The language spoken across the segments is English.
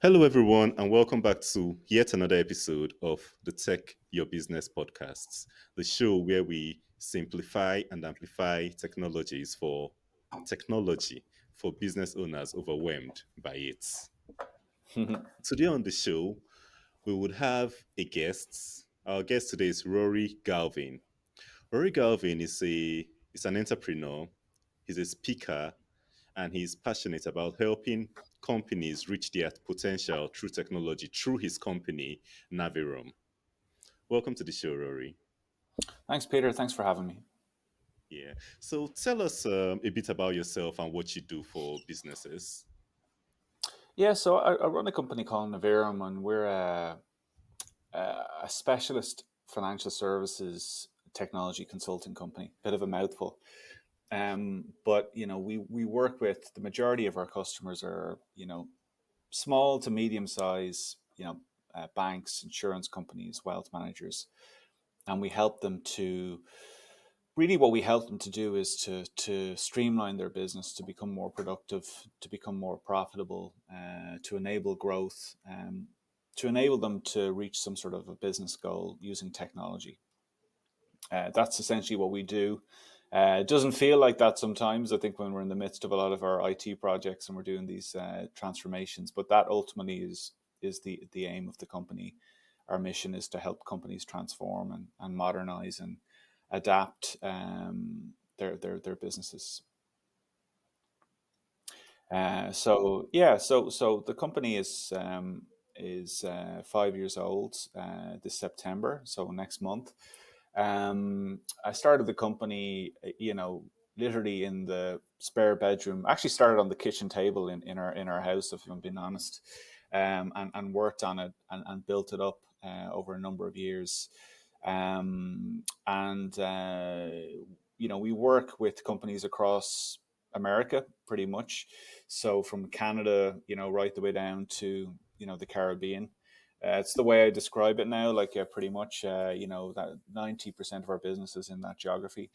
Hello, everyone, and welcome back to yet another episode of the Tech Your Business podcasts, the show where we simplify and amplify technology for business owners overwhelmed by it. Today on the show, we would have a guest. Our guest today is Rory Galvin. Rory Galvin is an entrepreneur, he's a speaker, and he's passionate about helping companies reach their potential through technology through his company, Navirum. Welcome to the show, Rory. Thanks, Peter. Thanks for having me. Yeah. So tell us a bit about yourself and what you do for businesses. Yeah, so I run a company called Navirum, and we're a specialist financial services technology consulting company. Bit of a mouthful, but we work with the majority of our customers are small to medium size banks, insurance companies, wealth managers, and we help them to really what we help them to do is to streamline their business, to become more productive, to become more profitable, to enable growth, to enable them to reach some sort of a business goal using technology. That's essentially what we do. It doesn't feel like that sometimes. I think when we're in the midst of a lot of our IT projects and we're doing these transformations, but that ultimately is the aim of the company. Our mission is to help companies transform and modernize and adapt their businesses. So the company is 5 years old this September, so next month. I started the company, literally in the spare bedroom. Actually, started on the kitchen table in our house, if I'm being honest, and worked on it and built it up over a number of years. And we work with companies across America pretty much. So from Canada, right the way down to the Caribbean. It's the way I describe it now. Like pretty much, that 90% of our business is in that geography,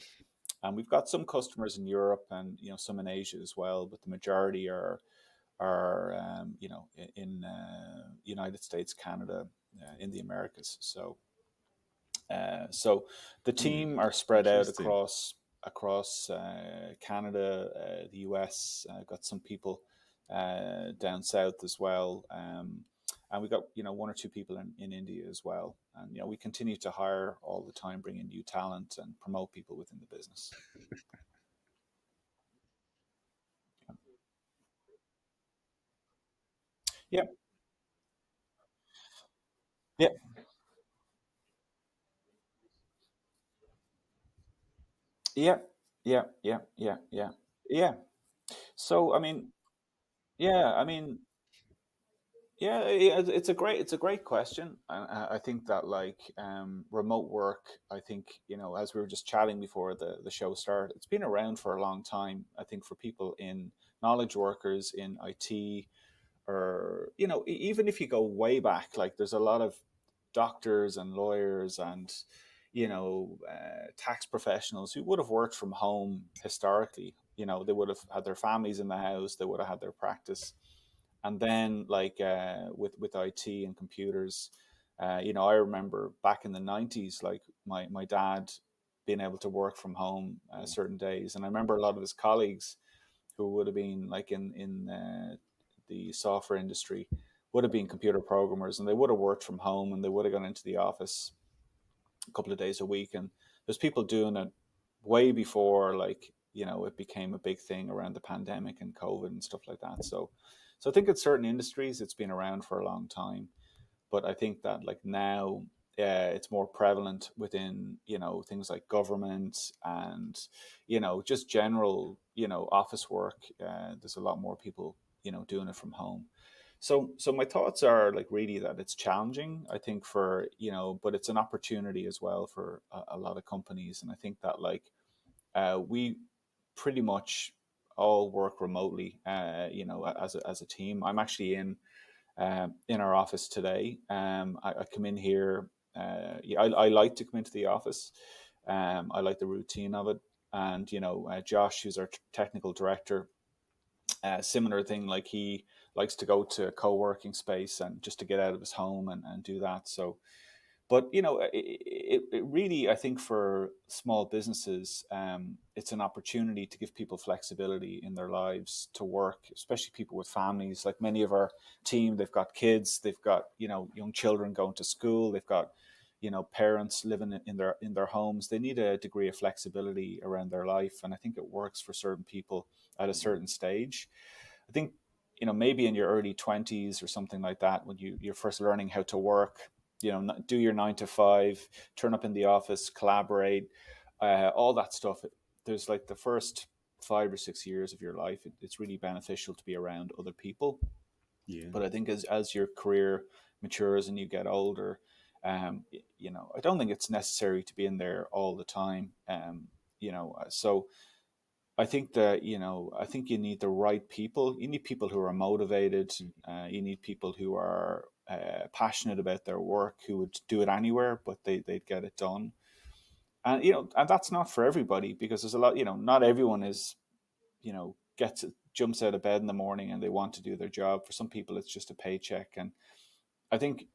and we've got some customers in Europe and some in Asia as well. But the majority are in United States, Canada, in the Americas. So the Hmm, team are spread out interesting. across Canada, the US. Got some people down south as well, and we got one or two people in India as well. And we continue to hire all the time, bring in new talent and promote people within the business. Yeah, yeah, yeah, yeah, yeah, yeah, yeah, yeah. So I mean, yeah, I mean, it's a great question. I think that like remote work, I think as we were just chatting before the show started, it's been around for a long time. I think for people in knowledge workers in IT, or even if you go way back, like there's a lot of doctors and lawyers and tax professionals who would have worked from home historically. They would have had their families in the house, they would have had their practice, and then like with IT and computers, I remember back in the 90s, like my dad being able to work from home certain days, and I remember a lot of his colleagues who would have been like in the software industry would have been computer programmers, and they would have worked from home and they would have gone into the office a couple of days a week. And there's people doing it way before like it became a big thing around the pandemic and COVID and stuff like that. So I think in certain industries it's been around for a long time, but I think that like now it's more prevalent within things like government and just general office work. There's a lot more people doing it from home. So my thoughts are like really that it's challenging, I think, for but it's an opportunity as well for a lot of companies. And I think that like we pretty much all work remotely, as a team. I'm actually in our office today. I come in here. Yeah, I like to come into the office. I like the routine of it. And Josh, who's our technical director, similar thing. Like he likes to go to a co-working space and just to get out of his home and do that. So, but it really, I think for small businesses, it's an opportunity to give people flexibility in their lives to work, especially people with families. Like many of our team, they've got kids, they've got young children going to school, they've got parents living in their homes. They need a degree of flexibility around their life, and I think it works for certain people at a certain stage. I think maybe in your early 20s or something like that, when you're first learning how to work, do your 9 to 5, turn up in the office, collaborate, all that stuff. There's like the first 5 or 6 years of your life, it's really beneficial to be around other people. Yeah. But I think as your career matures and you get older, I don't think it's necessary to be in there all the time. So I think that I think you need the right people. You need people who are motivated. You need people who are passionate about their work, who would do it anywhere, but they'd get it done. And and that's not for everybody, because there's a lot. Not everyone is jumps out of bed in the morning and they want to do their job. For some people, it's just a paycheck, and I think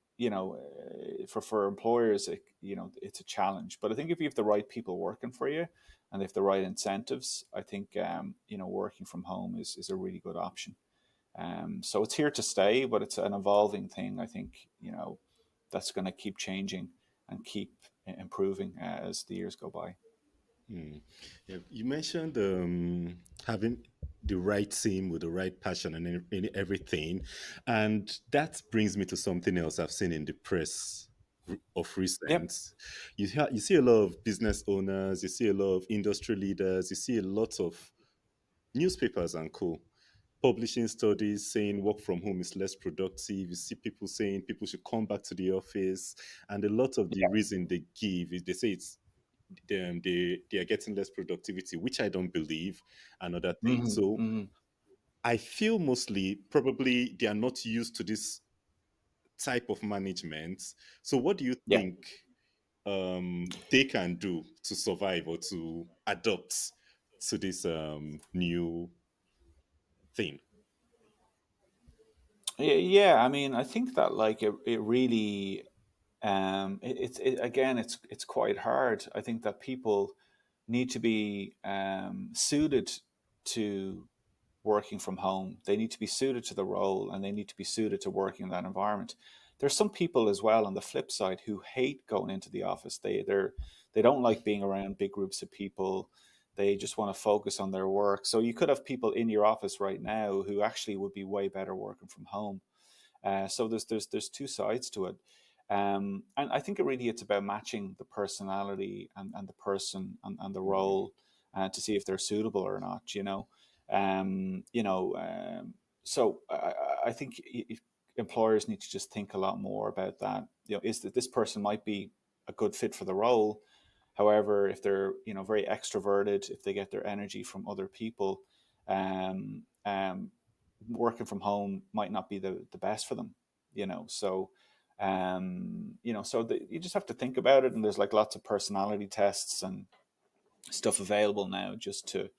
for employers, it's a challenge. But I think if you have the right people working for you and they have the right incentives, I think working from home is a really good option. So it's here to stay, but it's an evolving thing. I think that's going to keep changing and keep improving as the years go by. Mm. Yeah, you mentioned having the right team with the right passion and everything, and that brings me to something else I've seen in the press of Yep. recent. You see a lot of business owners, you see a lot of industry leaders, you see a lot of newspapers and co publishing studies saying work from home is less productive. You see people saying people should come back to the office, and a lot of the Yeah. reason they give is they say it's they are getting less productivity, which I don't believe, and other things. Hmm. So Hmm. I feel mostly probably they are not used to this type of management. So what do you Yeah. think they can do to survive or to adapt to this new thing? Yeah. I mean, I think that like it really again, it's quite hard. I think that people need to be suited to working from home. They need to be suited to the role, and they need to be suited to working in that environment. There's some people as well on the flip side who hate going into the office. They don't like being around big groups of people. They just want to focus on their work. So you could have people in your office right now who actually would be way better working from home. So there's two sides to it, and I think it really it's about matching the personality and the person and the Mm, role to see if they're suitable or not. Um, you know, um, so I think employers need to just think a lot more about that. Is that this person might be a good fit for the role. However, if they're very extroverted, if they get their energy from other people, um, um, working from home might not be the best for them. So you just have to think about it. And there's like lots of personality tests and stuff available now just to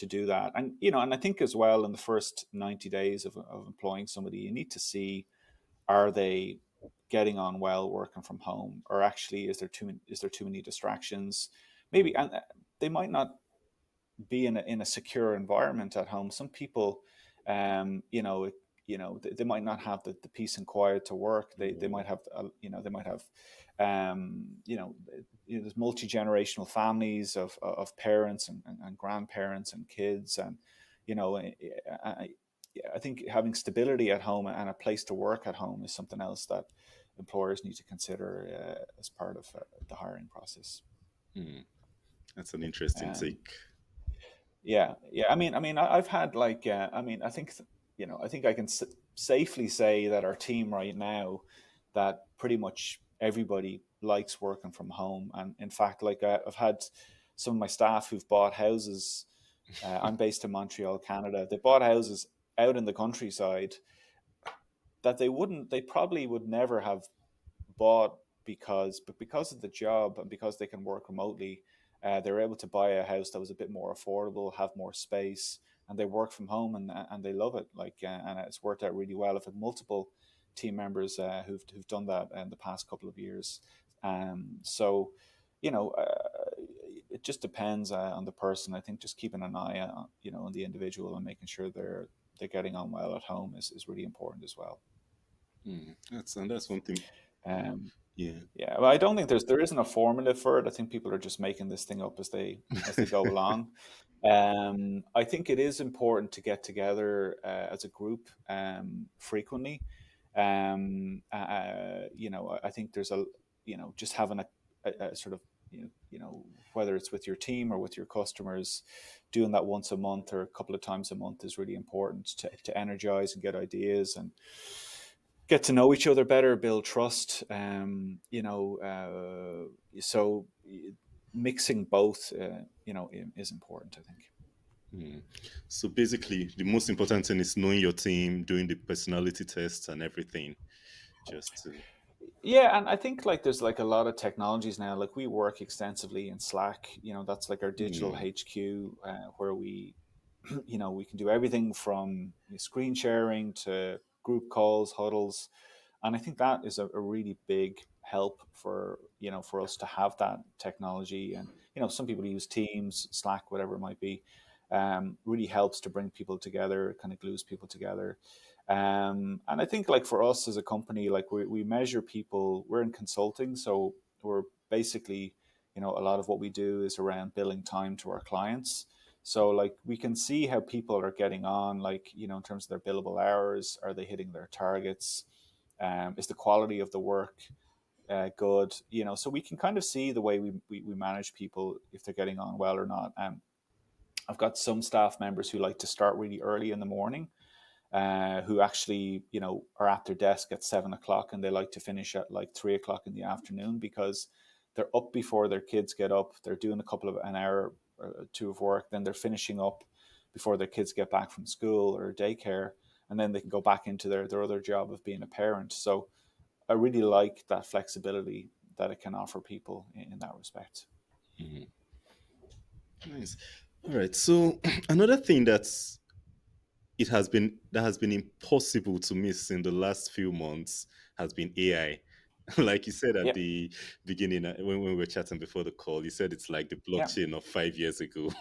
do that. And and I think as well in the first 90 days of employing somebody, you need to see, are they getting on well working from home, or actually is there too many distractions maybe. And they might not be in a secure environment at home. Some people, um, you know, they might not have the peace and quiet to work. They mm, might have, they might have, um, you know, there's multi generational families of parents and grandparents and kids, and you know, I think having stability at home and a place to work at home is something else that employers need to consider as part of the hiring process. mm. That's an interesting Um, take. Yeah, yeah. I've had like, I think, I think I can safely say that our team right now, that pretty much everybody likes working from home. And in fact, like I've had some of my staff who've bought houses. I'm based in Montreal, Canada. They bought houses out in the countryside that they probably would never have bought, but because of the job and because they can work remotely, they're able to buy a house that was a bit more affordable, have more space, and they work from home, and they love it. Like, and it's worked out really well. I've had multiple team members who've done that in the past couple of years. So, you know, it just depends on the person. I think just keeping an eye on, on the individual and making sure they're getting on well at home is really important as well. That's one thing. Um, Yeah. yeah, well, I don't think there isn't a formula for it. I think people are just making this thing up as they go along. I think it is important to get together as a group frequently. I think there's just having a sort of whether it's with your team or with your customers, doing that once a month or a couple of times a month is really important to energize and get ideas and get to know each other better, build trust. So mixing both, is important, I think. Mm. So basically, the most important thing is knowing your team, doing the personality tests and everything. Just to. Yeah, and I think like there's like a lot of technologies now. Like we work extensively in Slack. That's like our digital Mm. HQ, where we, we can do everything from screen sharing to group calls, huddles, and I think that is a really big help for us to have that technology. And some people use Teams, Slack, whatever it might be. Really helps to bring people together, kind of glues people together. And I think like for us as a company, like we measure people. We're in consulting, so we're basically, a lot of what we do is around billing time to our clients. So like we can see how people are getting on, like in terms of their billable hours. Are they hitting their targets? Is the quality of the work good? So we can kind of see the way we manage people, if they're getting on well or not. I've got some staff members who like to start really early in the morning, who actually, are at their desk at 7 o'clock, and they like to finish at like 3 o'clock in the afternoon, because they're up before their kids get up. They're doing an hour or two of work, then they're finishing up before their kids get back from school or daycare, and then they can go back into their other job of being a parent. So I really like that flexibility that it can offer people in that respect. Mhm. Nice. All right. So another thing that has been impossible to miss in the last few months has been AI. Like you said at Yeah, the beginning, when we were chatting before the call, you said it's like the yeah, blockchain of 5 years ago.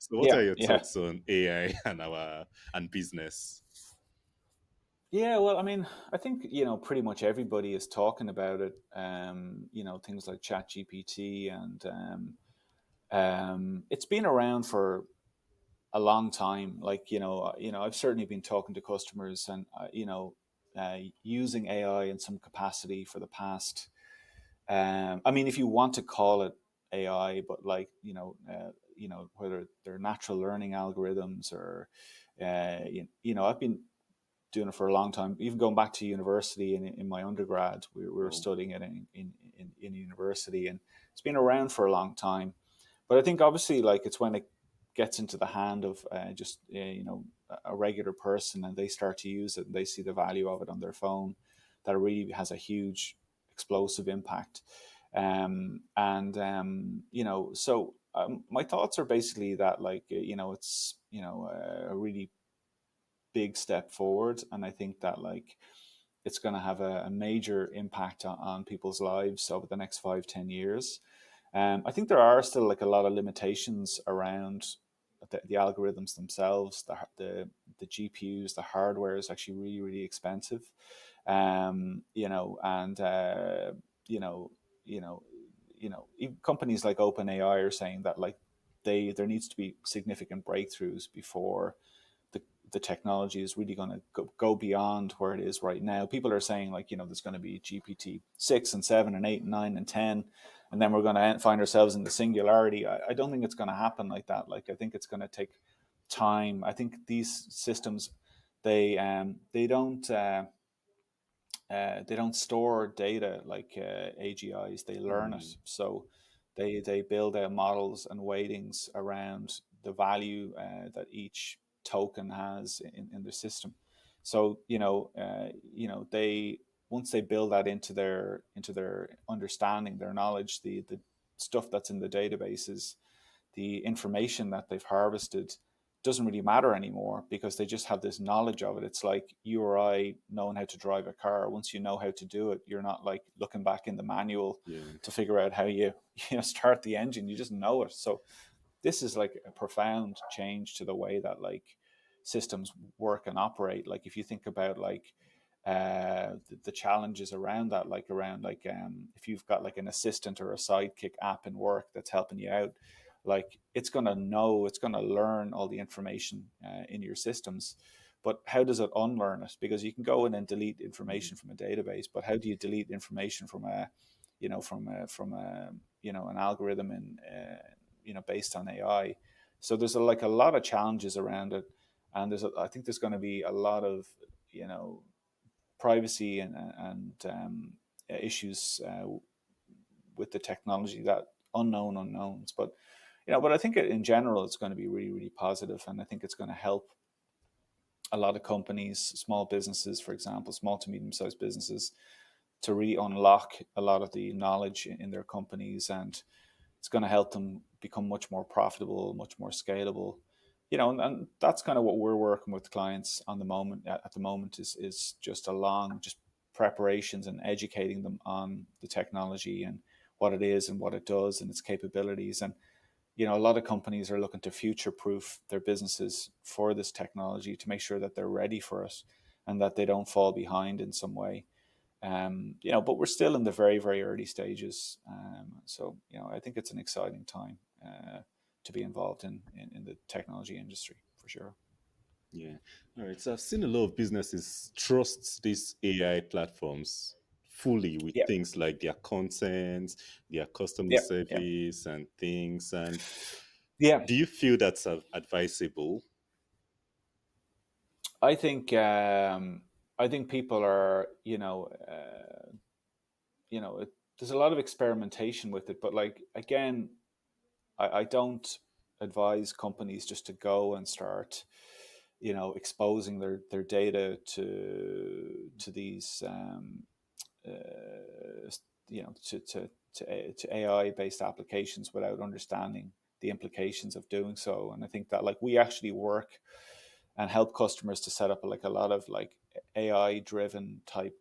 So what yeah, are your yeah. thoughts on AI and business? Yeah, well, I mean, I think pretty much everybody is talking about it. Things like Chat GPT, and it's been around for a long time. Like I've certainly been talking to customers, and using AI in some capacity for the past. I mean, if you want to call it AI, but like whether they're natural learning algorithms or I've been doing it for a long time. Even going back to university, in my undergrad, we were Oh, studying it in university, and it's been around for a long time. But I think obviously, like it's when it gets into the hand of just a regular person, and they start to use it and they see the value of it on their phone, that it really has a huge explosive impact. My thoughts are basically that, like, it's a really big step forward, and I think that like it's going to have a major impact on people's lives over the next 5-10 years. I think there are still like a lot of limitations around the algorithms themselves. The GPUs, the hardware is actually really really expensive. And you know you know Even companies like OpenAI are saying that like there needs to be significant breakthroughs before the technology is really going to go beyond where it is right now. People are saying like there's going to be GPT 6 and 7 and 8 and 9 and 10, and then we're going to find ourselves in the singularity. I don't think it's going to happen like that. Like I think it's going to take time. I think these systems, they don't store data like AGIs. They learn it. mm, So they build out models and weightings around the value that each token has in their system. So they once they build that into their understanding, their knowledge, the stuff that's in the databases, the information that they've harvested, doesn't really matter anymore because they just have this knowledge of it. It's like you or I knowing how to drive a car. Once you know how to do it, you're not like looking back in the manual Yeah. to figure out how you start the engine. You just know it. So this is like a profound change to the way that like systems work and operate. Like if you think about like the challenges around that, like around like if you've got like an assistant or a sidekick app in work that's helping you out, like it's going to know, it's going to learn all the information in your systems. But how does it unlearn it? Because you can go in and delete Mm. information from a database, but how do you delete information from a from a an algorithm and based on AI? So there's like a lot of challenges around it, and I think there's going to be a lot of you know privacy and issues with the technology, that unknown unknowns. But but I think in general it's going to be really really positive, and I think it's going to help a lot of companies, small businesses, for example, small to medium sized businesses, to really unlock a lot of the knowledge in their companies, and it's going to help them become much more profitable, much more scalable. And that's kind of what we're working with clients on the moment at the moment is just along just preparations and educating them on the technology and what it is and what it does and its capabilities. And a lot of companies are looking to future proof their businesses for this technology to make sure that they're ready for it and that they don't fall behind in some way. But we're still in the very, very early stages. So, I think it's an exciting time to be involved in the technology industry for sure. Yeah. All right. So I've seen a lot of businesses trust these AI platforms fully with Yeah, things like their content, their customer yeah, yeah, service, and things. And yeah. do you feel that's advisable? I think people are, there's a lot of experimentation with it, but like again, I don't advise companies just to go and start exposing their data to these to AI based applications without understanding the implications of doing so. And I think that like we actually work and help customers to set up like a lot of like AI driven type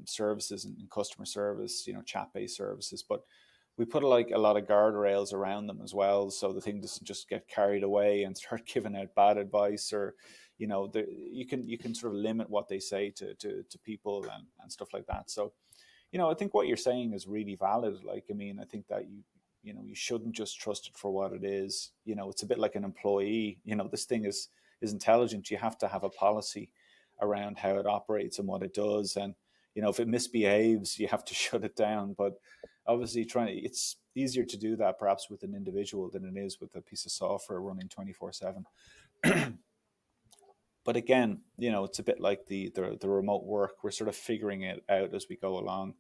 services and customer service, chat based services. But we put like a lot of guardrails around them as well, so the thing doesn't just get carried away and start giving out bad advice, or you can sort of limit what they say to people and stuff like that. So I think what you're saying is really valid. Like, I mean, I think that you shouldn't just trust it for what it is. It's a bit like an employee. This thing is intelligent. You have to have a policy around how it operates and what it does. And if it misbehaves, you have to shut it down. But obviously, it's easier to do that perhaps with an individual than it is with a piece of software running 24/7. But again, it's a bit like the remote work. We're sort of figuring it out as we go along.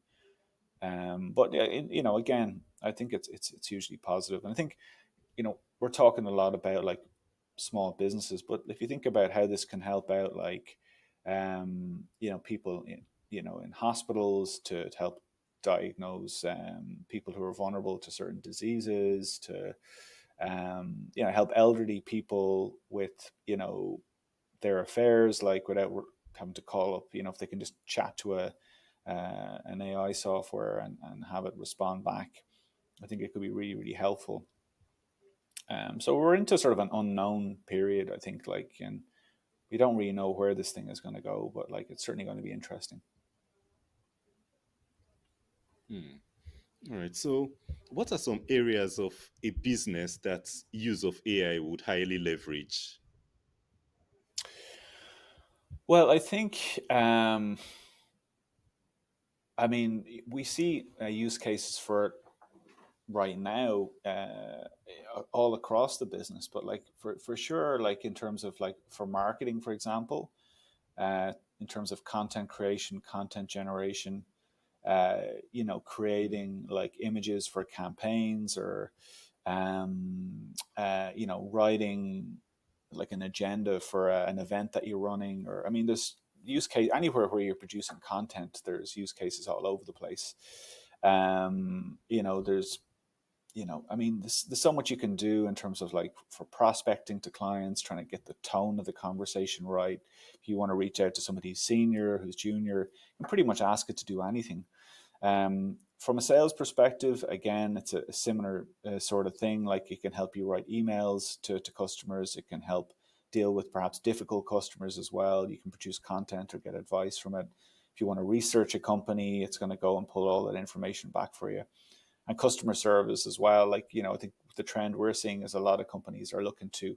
But again, I think it's hugely positive, and I think we're talking a lot about like small businesses, but if you think about how this can help out, like people in hospitals to help diagnose people who are vulnerable to certain diseases, to help elderly people with their affairs, like without having to call up, if they can just chat to an AI software and have it respond back. I think it could be really, really helpful. So we're into sort of an unknown period, I think, like, and we don't really know where this thing is going to go, but like, it's certainly going to be interesting. Hmm. All right. So, what are some areas of a business that use of AI would highly leverage? Well, I think, I mean, we see use cases for it right now all across the business, but like for sure, like in terms of like for marketing, for example, in terms of content creation, content generation, creating like images for campaigns, or writing like an agenda for an event that you're running, or I mean, there's use case anywhere where you're producing content. There's use cases all over the place. There's I mean, there's so much you can do in terms of like for prospecting to clients, trying to get the tone of the conversation right. If you want to reach out to somebody who's senior, who's junior, you can pretty much ask it to do anything. From a sales perspective, again, it's a similar sort of thing. Like it can help you write emails to customers. It can help deal with perhaps difficult customers as well. You can produce content or get advice from it. If you want to research a company, it's going to go and pull all that information back for you. And customer service as well. Like, I think the trend we're seeing is a lot of companies are looking to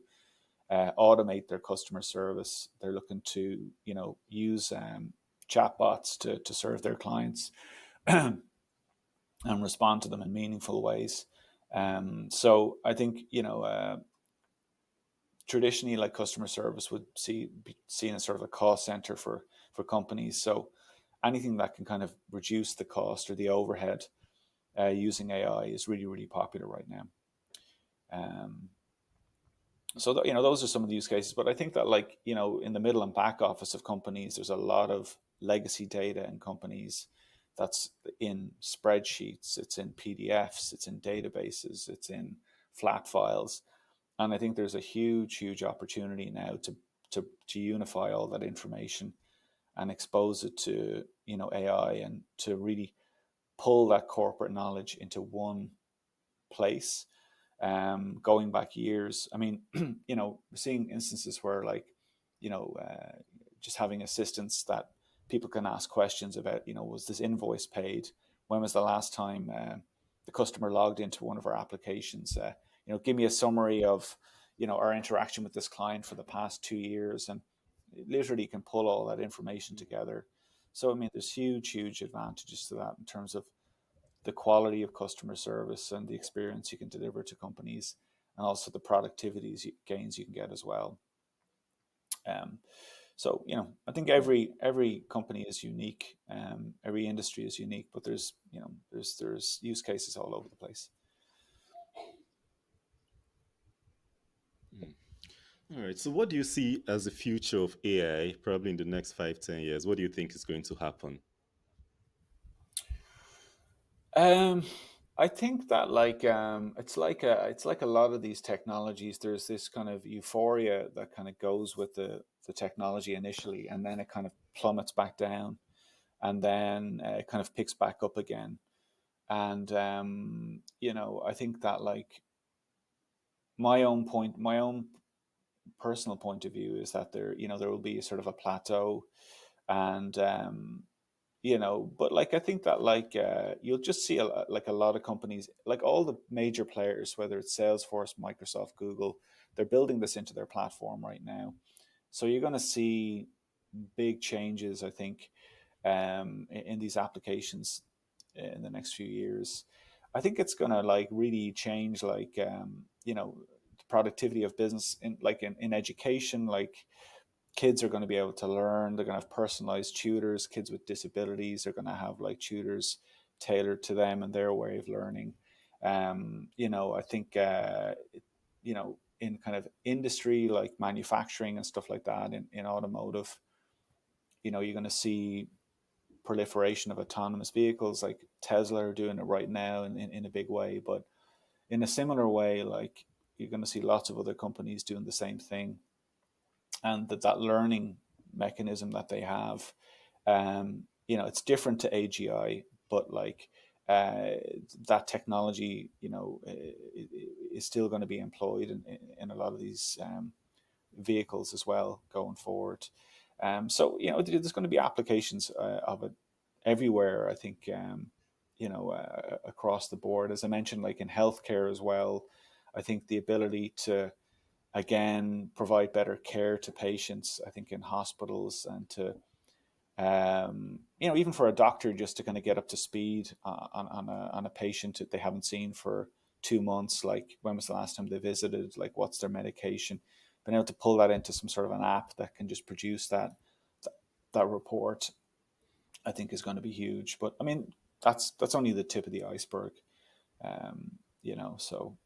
automate their customer service. They're looking to, use chatbots to serve their clients and respond to them in meaningful ways. So I think, traditionally, like customer service would be seen as sort of a cost center for companies. So anything that can kind of reduce the cost or the overhead using AI is really, really popular right now. So those are some of the use cases. But I think that, like, in the middle and back office of companies, there's a lot of legacy data in companies that's in spreadsheets, it's in PDFs, it's in databases, it's in flat files. And I think there's a huge, huge opportunity now to unify all that information and expose it to, AI, and to really pull that corporate knowledge into one place. Going back years, I mean, we're seeing instances where, like, just having assistants that people can ask questions about, was this invoice paid? When was the last time the customer logged into one of our applications? Give me a summary of, our interaction with this client for the past 2 years, and it literally can pull all that information together. So, I mean, there's huge, huge advantages to that in terms of the quality of customer service and the experience you can deliver to companies, and also the productivity gains you can get as well. So, I think every company is unique, every industry is unique, but there's use cases all over the place. All right. So, what do you see as the future of AI, probably in the next 5, 10 years? What do you think is going to happen? Um, I think that, like, it's like a lot of these technologies. There's this kind of euphoria that kind of goes with the technology initially, and then it kind of plummets back down, and then it kind of picks back up again. And I think that, like, my own personal point of view is that there will be sort of a plateau, and but, like, I think that, like, you'll just see like a lot of companies, like all the major players, whether it's Salesforce, Microsoft, Google, they're building this into their platform right now. So you're going to see big changes, I think, in these applications in the next few years. I think it's going to, like, really change, like, the productivity of business in, like, in education. Like, kids are going to be able to learn. They're going to have personalized tutors. Kids with disabilities are going to have, like, tutors tailored to them and their way of learning. I think, in kind of industry like manufacturing and stuff like that, in automotive, you're going to see proliferation of autonomous vehicles. Like Tesla are doing it right now in a big way. But in a similar way, like, you're going to see lots of other companies doing the same thing, and that learning mechanism that they have, it's different to AGI, but, like, that technology, is still going to be employed in a lot of these vehicles as well going forward. So, there's going to be applications of it everywhere, I think, across the board. As I mentioned, like in healthcare as well, I think the ability to, again, provide better care to patients, I think, in hospitals, and to, even for a doctor, just to kind of get up to speed on a patient that they haven't seen for 2 months. Like, when was the last time they visited? Like, what's their medication? Being able to pull that into some sort of an app that can just produce that report, I think, is going to be huge. But I mean, that's only the tip of the iceberg. So,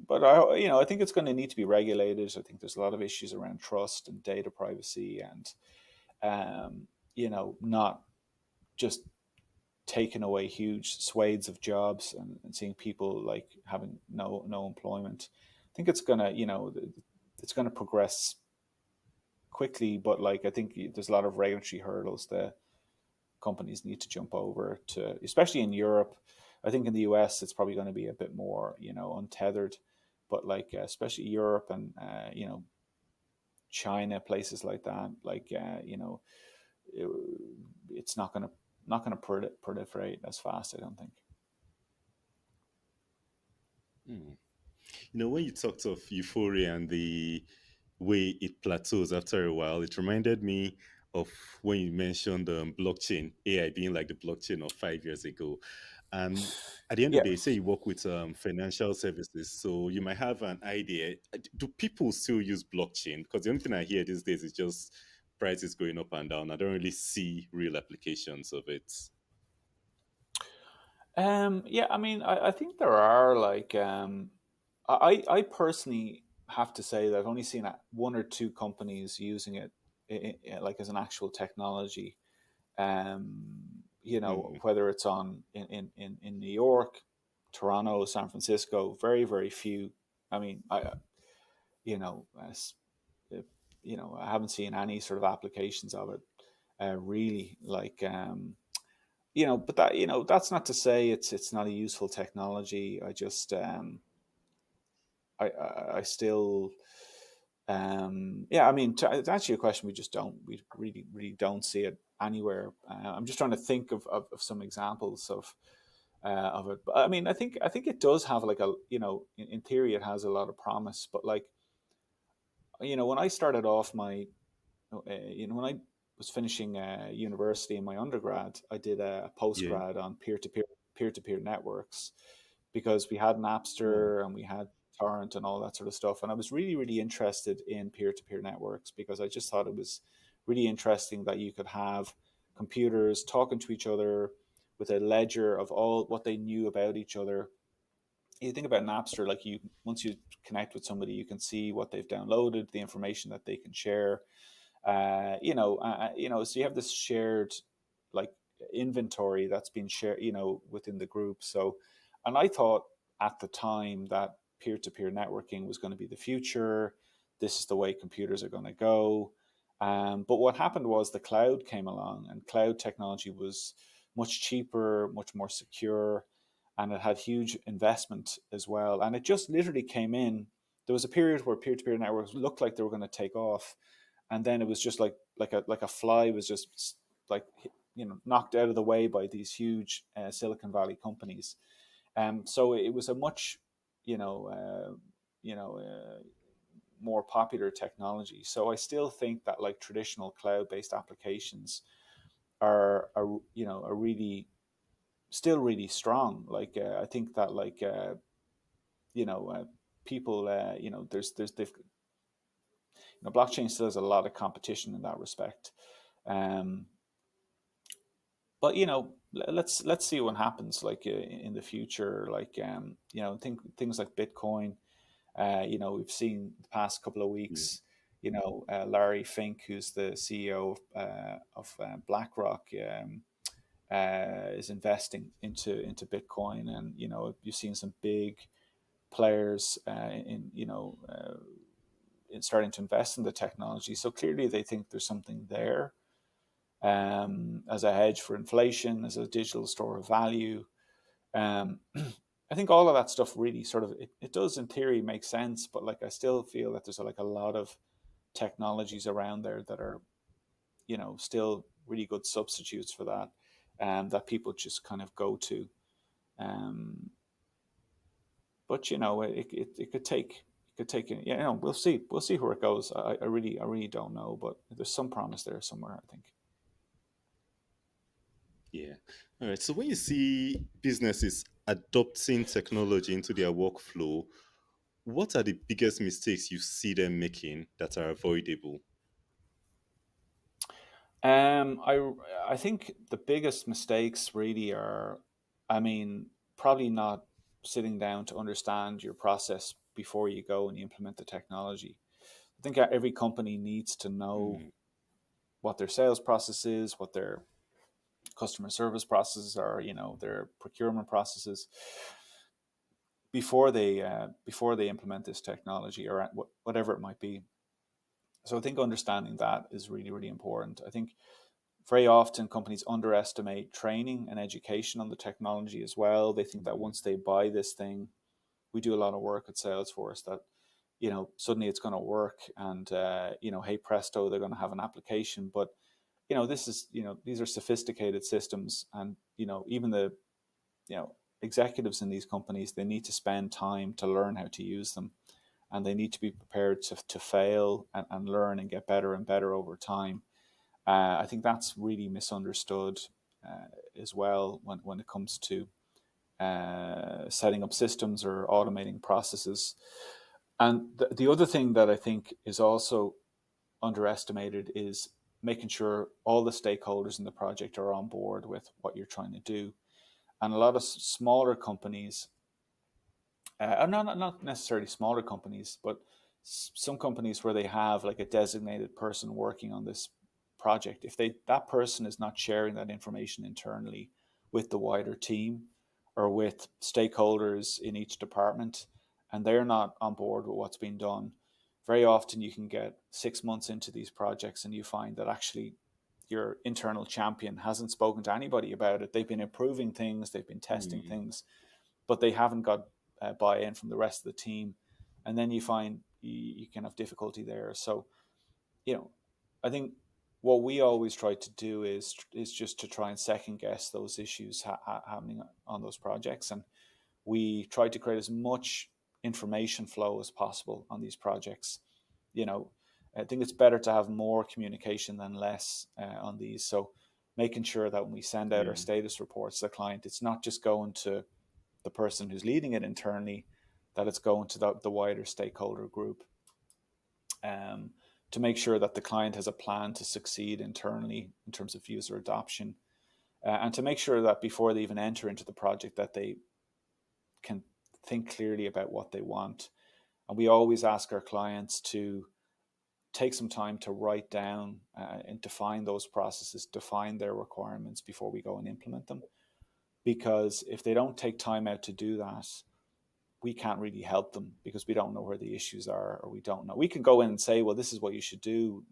but I think it's going to need to be regulated. I think there's a lot of issues around trust and data privacy, and not just taken away huge swathes of jobs, and seeing people like having no employment. I think it's gonna, it's gonna progress quickly, but like I think there's a lot of regulatory hurdles that companies need to jump over to, especially in Europe. I think in the US it's probably going to be a bit more, untethered, but like especially Europe and China, places like that, like it, it's not gonna proliferate as fast, I don't think. Hmm. When you talked of euphoria and the way it plateaus after a while, it reminded me of when you mentioned blockchain, AI being like the blockchain of 5 years ago. And at the end Yeah. of the day, say you work with financial services, so you might have an idea. Do people still use blockchain? Because the only thing I hear these days is just prices going up and down. I don't really see real applications of it. Yeah, I mean, I think there are like, I personally have to say that I've only seen one or two companies using it, like as an actual technology. Um, Hmm. whether it's on in New York, Toronto, San Francisco, very very few. I mean, you know, as, uh, I haven't seen any sort of applications of it, really. Like, but that's not to say it's not a useful technology. I just I still yeah, I mean, to answer your question, we really don't see it anywhere. I'm just trying to think of some examples of it. But I mean, I think it does have like a, in theory it has a lot of promise, but like, when I started off my when I was finishing university in my undergrad, I did a Yeah. postgrad on peer-to-peer networks, because we had Oh. Napster and we had Torrent and all that sort of stuff. And I was really, really interested in peer-to-peer networks, because I just thought it was really interesting that you could have computers talking to each other with a ledger of all what they knew about each other. You think about Napster, like, you once you connect with somebody, you can see what they've downloaded, the information that they can share. So you have this shared, like, inventory that's been shared, within the group. So, and I thought at the time that peer-to-peer networking was going to be the future. This is the way computers are going to go. But what happened was the cloud came along, and cloud technology was much cheaper, much more secure, and it had huge investment as well. And it just literally came in. There was a period where peer-to-peer networks looked like they were going to take off, and then it was just like a fly was just like, knocked out of the way by these huge Silicon Valley companies. So it was a much, you know uh, you know uh, more popular technology. So I still think that like traditional cloud based applications are really still really strong. Like, I think that like, you know people, there's blockchain still has a lot of competition in that respect. Um, but let's see what happens, like, in the future. Like, think things like Bitcoin. We've seen the past couple of Yeah. weeks. Larry Fink, who's the CEO of BlackRock, is investing into Bitcoin, and you've seen some big players in starting to invest in the technology. So clearly, they think there's something there, as a hedge for inflation, as a digital store of value. I think all of that stuff really sort of, it does in theory make sense, but like I still feel that there's like a lot of technologies around there that are, still really good substitutes for that, that people just kind of go to. Um, but it could take, we'll see where it goes. I really don't know, but there's some promise there somewhere, I think. Yeah. All right. So when you see businesses adopting technology into their workflow, what are the biggest mistakes you see them making that are avoidable? I think the biggest mistakes really are, I mean, probably not sitting down to understand your process before you go and you implement the technology. I think every company needs to know Mm. what their sales process is, what their customer service processes or their procurement processes before they implement this technology or whatever it might be. So I think understanding that is really, really important. I think very often companies underestimate training and education on the technology as well. They think that once they buy this thing, we do a lot of work at Salesforce, that suddenly it's going to work and hey presto, they're going to have an application. But this is these are sophisticated systems, and even the executives in these companies, they need to spend time to learn how to use them, and they need to be prepared to fail and learn and get better and better over time. I think that's really misunderstood as well when it comes to setting up systems or automating processes. And the other thing that I think is also underestimated is making sure all the stakeholders in the project are on board with what you're trying to do. And a lot of smaller companies, not necessarily smaller companies, but some companies where they have like a designated person working on this project, if that person is not sharing that information internally with the wider team or with stakeholders in each department, and they're not on board with what's being done, very often you can get 6 months into these projects and you find that actually your internal champion hasn't spoken to anybody about it. They've been improving things, they've been testing things, but they haven't got buy-in from the rest of the team. And then you find you can have difficulty there. So, I think what we always try to do is just to try and second guess those issues happening on those projects. And we try to create as much information flow as possible on these projects. I think it's better to have more communication than less on these. So making sure that when we send out our status reports to the client, it's not just going to the person who's leading it internally, that it's going to the wider stakeholder group, to make sure that the client has a plan to succeed internally in terms of user adoption, and to make sure that before they even enter into the project that they can think clearly about what they want. And we always ask our clients to take some time to write down and define those processes, define their requirements before we go and implement them. Because if they don't take time out to do that, we can't really help them, because we don't know where the issues are, or we don't know. We can go in and say, well, this is what you should do,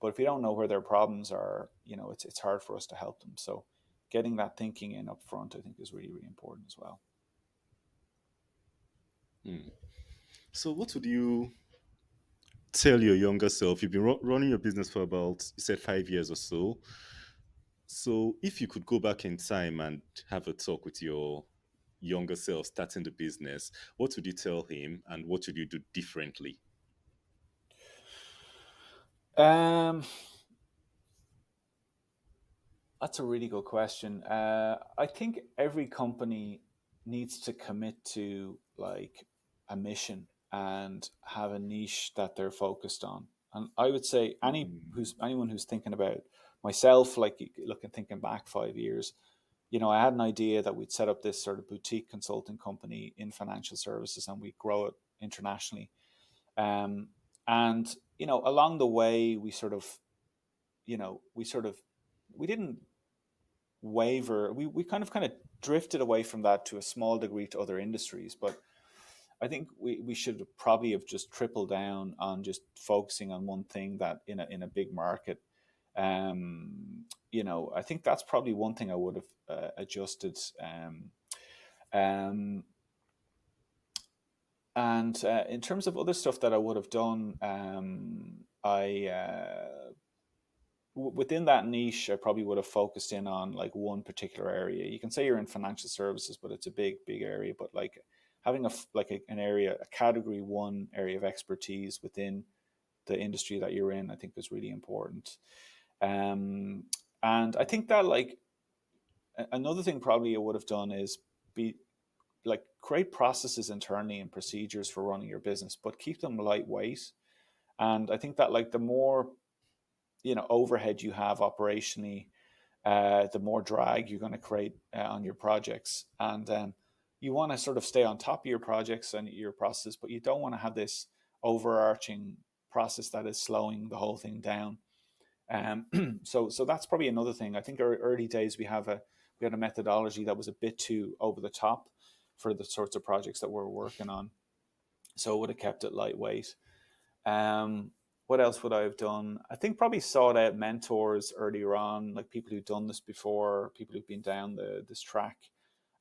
but if we don't know where their problems are, it's hard for us to help them. So getting that thinking in up front, I think, is really, really important as well. So, what would you tell your younger self? You've been running your business for about, you said, 5 years or so. So, if you could go back in time and have a talk with your younger self starting the business, what would you tell him, and what would you do differently? Um, that's a really good question. I think every company needs to commit to like a mission and have a niche that they're focused on. And I would say anyone who's thinking about, myself, like thinking back 5 years, I had an idea that we'd set up this sort of boutique consulting company in financial services and we'd grow it internationally. And along the way, we didn't waver. We kind of drifted away from that to a small degree to other industries, but I think we should probably have just tripled down on just focusing on one thing that in a big market. I think that's probably one thing I would have adjusted. And in terms of other stuff that I would have done, within that niche, I probably would have focused in on like one particular area. You can say you're in financial services, but it's a big area. But like having an area, a category one area of expertise within the industry that you're in, I think is really important. And I think that like another thing probably I would have done is create processes internally and procedures for running your business, but keep them lightweight. And I think that like the more overhead you have operationally, the more drag you're going to create on your projects. And you want to sort of stay on top of your projects and your processes, but you don't want to have this overarching process that is slowing the whole thing down. So that's probably another thing. I think our early days we had a methodology that was a bit too over the top for the sorts of projects that we're working on. So it would have kept it lightweight. What else would I have done? I think probably sought out mentors earlier on, like people who've done this before, people who've been down this track,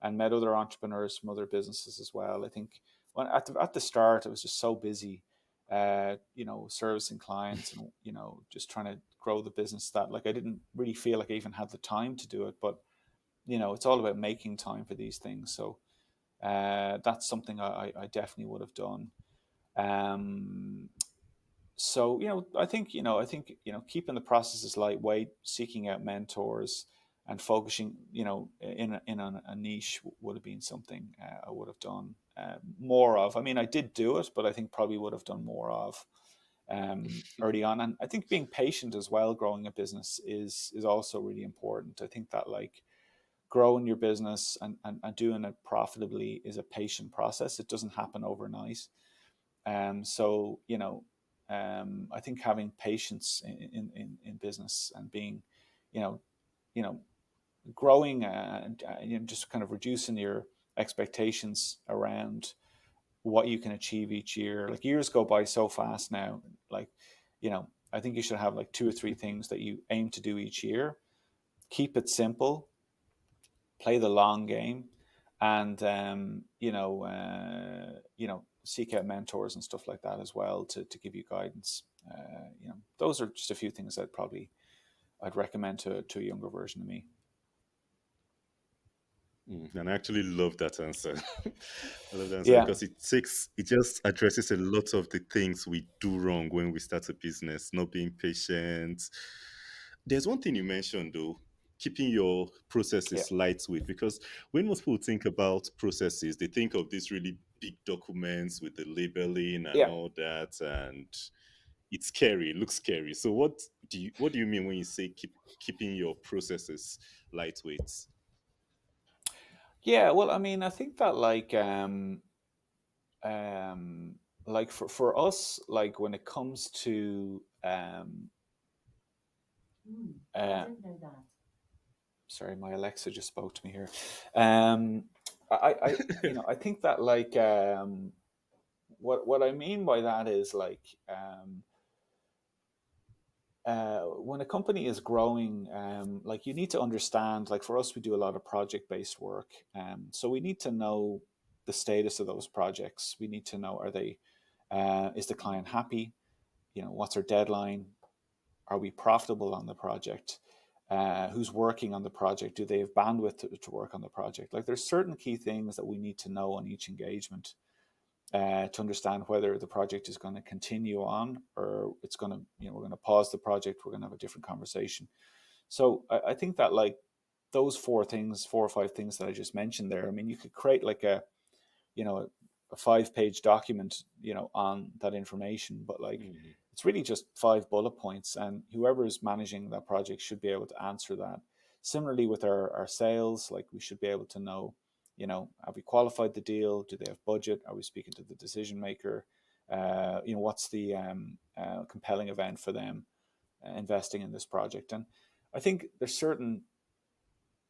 and met other entrepreneurs from other businesses as well. I think at the start, I was just so busy, servicing clients and just trying to grow the business that like I didn't really feel like I even had the time to do it. But it's all about making time for these things. So that's something I definitely would have done. Um, so I think keeping the processes lightweight, seeking out mentors, and focusing in on a niche would have been something I would have done more of. I mean, I did do it, but I think probably would have done more of early on. And I think being patient as well, growing a business is also really important. I think that like growing your business and doing it profitably is a patient process. It doesn't happen overnight. So I think having patience in business and being, you know, you know, growing and just kind of reducing your expectations around what you can achieve each year. Like years go by so fast now. Like, I think you should have like 2 or 3 things that you aim to do each year. Keep it simple, play the long game, and seek out mentors and stuff like that as well to give you guidance. Those are just a few things I'd recommend to a younger version of me. And I actually love that answer. I love that answer Yeah, because it just addresses a lot of the things we do wrong when we start a business, not being patient. There's one thing you mentioned though, keeping your yeah, processes lightweight, because when most people think about processes, they think of these really big documents with the labeling and yeah. all that, and it's scary, it looks scary. So what do you mean when you say keeping your processes lightweight? Yeah, well, I mean, I think that um like for us, like when it comes to I didn't know that. Sorry, my Alexa just spoke to me here. Um I think that like what I mean by that is like when a company is growing, like you need to understand, like for us, we do a lot of project based work. So we need to know the status of those projects. We need to know, is the client happy? What's our deadline? Are we profitable on the project? Who's working on the project? Do they have bandwidth to work on the project? Like there's certain key things that we need to know on each engagement to understand whether the project is going to continue on or it's going to, we're going to pause the project. We're going to have a different conversation. So I think that like those 4 or 5 things that I just mentioned there, I mean, you could create like a 5-page document, on that information, but like Mhm. it's really just 5 bullet points, and whoever is managing that project should be able to answer that. Similarly with our sales, like we should be able to know, have we qualified the deal? Do they have budget? Are we speaking to the decision maker? What's the compelling event for them investing in this project? And I think there's certain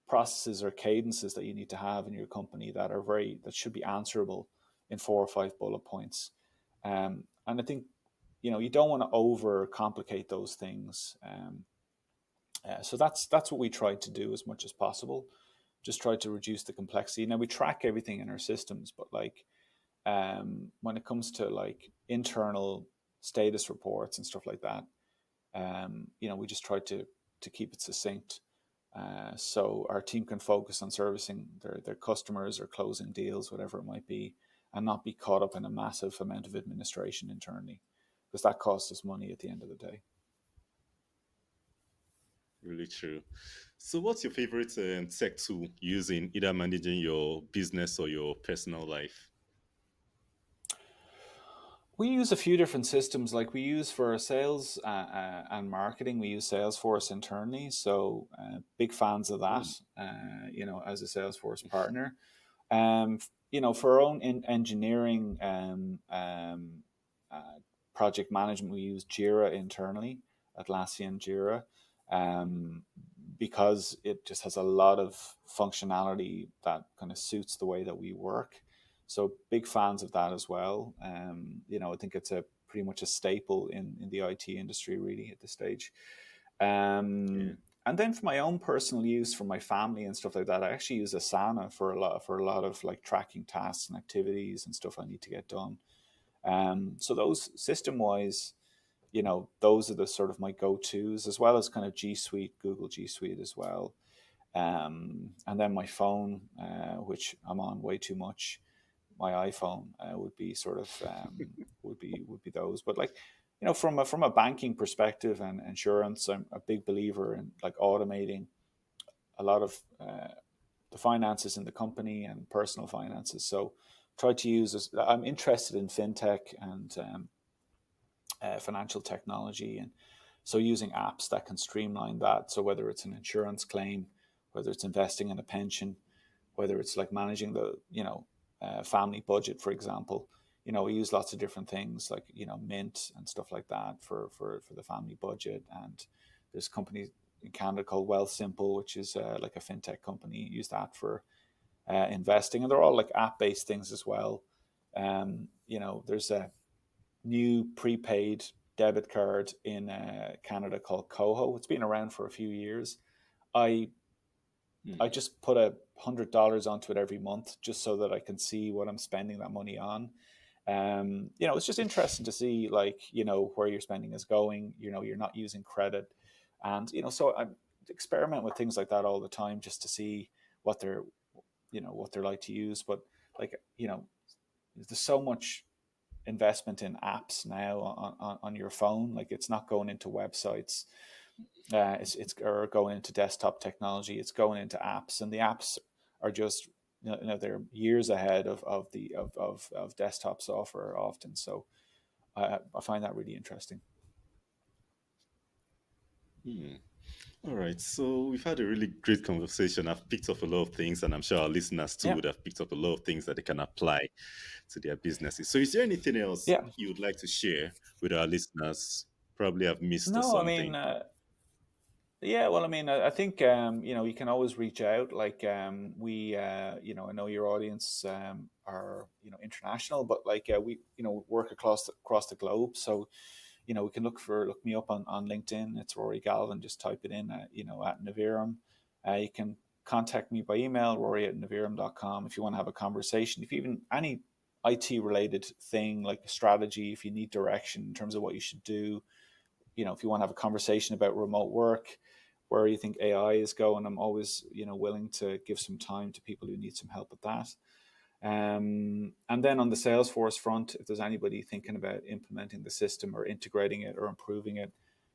processes or cadences that you need to have in your company that should be answerable in 4 or 5 bullet points. And I think you don't want to over complicate those things. So that's what we try to do as much as possible. Just try to reduce the complexity. Now we track everything in our systems, but like when it comes to like internal status reports and stuff like that, we just try to keep it succinct. So our team can focus on servicing their customers or closing deals, whatever it might be, and not be caught up in a massive amount of administration internally, because that costs us money at the end of the day. Really true. So, what's your favorite tech tool using either managing your business or your personal life? We use a few different systems. Like we use for sales and marketing, we use Salesforce internally. So big fans of that. Mm. As a Salesforce partner. For our own engineering uh, project management, we use Jira internally Atlassian Jira, um, because it just has a lot of functionality that kind of suits the way that we work. So big fans of that as well. I think it's a pretty much a staple in the IT industry really at this stage. Yeah. And then for my own personal use, for my family and stuff like that, I actually use Asana for a lot of like tracking tasks and activities and stuff I need to get done. So those system wise, those are the sort of my go tos, as well as kind of G Suite, Google G Suite as well. And then my phone, which I'm on way too much, my iPhone would be sort of would be those. But like from a banking perspective and insurance, I'm a big believer in like automating a lot of the finances in the company and personal finances. So try to use this. I'm interested in fintech and financial technology, and so using apps that can streamline that. So whether it's an insurance claim, whether it's investing in a pension, whether it's like managing the family budget, for example. We use lots of different things like Mint and stuff like that for the family budget. And there's companies in Canada called Wealthsimple, which is like a fintech company. Use that for investing, and they're all like app-based things as well. There's a new prepaid debit card in Canada called Coho. It's been around for a few years. I I Hmm. just put $100 onto it every month just so that I can see what I'm spending that money on. It's just interesting to see like where your spending is going. You're not using credit, and so I experiment with things like that all the time just to see what they're what they're like to use. But like there's so much investment in apps now on your phone. Like it's not going into websites, it's or going into desktop technology. It's going into apps, and the apps are just they're years ahead of desktop software often. So I find that really interesting. Hmm. All right. So we've had a really great conversation. I've picked up a lot of things, and I'm sure our listeners too Yeah, would have picked up a lot of things that they can apply to their businesses. So, is there anything else yeah. you would like to share with our listeners? Probably have missed or No, I mean, something. yeah. Well, I mean, I think you can always reach out. Like we, I know your audience are international, but like we work across the globe. So we can look me up on LinkedIn. It's Rory Galvin. Just type it in at Navirum. You can contact me by email, rory@navirum.com, if you want to have a conversation. If you even any IT related thing like a strategy, if you need direction in terms of what you should do, if you want to have a conversation about remote work, where you think AI is going, I'm always willing to give some time to people who need some help with that. And then on the Salesforce front, if there's anybody thinking about implementing the system or integrating it or improving it,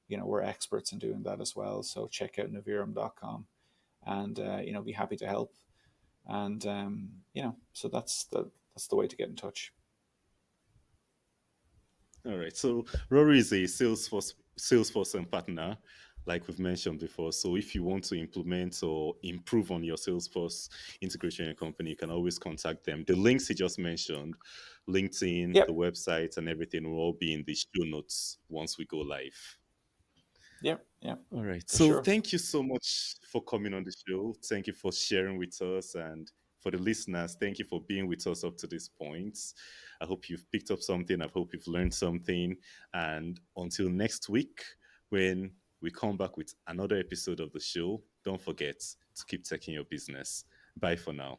we're experts in doing that as well. So check out navirum.com, and be happy to help. And so that's the way to get in touch. All right. So Rory is a Salesforce and partner, like we've mentioned before. So if you want to implement or improve on your Salesforce integration in your company, you can always contact them. The links he just mentioned, LinkedIn, the Yep, website, and everything will all be in the show notes once we go live. yep, yep, All right. for So sure. thank you so much for coming on the show. Thank you for sharing with us. And for the listeners, thank you for being with us up to this point. I hope you've picked up something. I hope you've learned something. And until next week, when we come back with another episode of the show, don't forget to keep taking your business. Bye for now.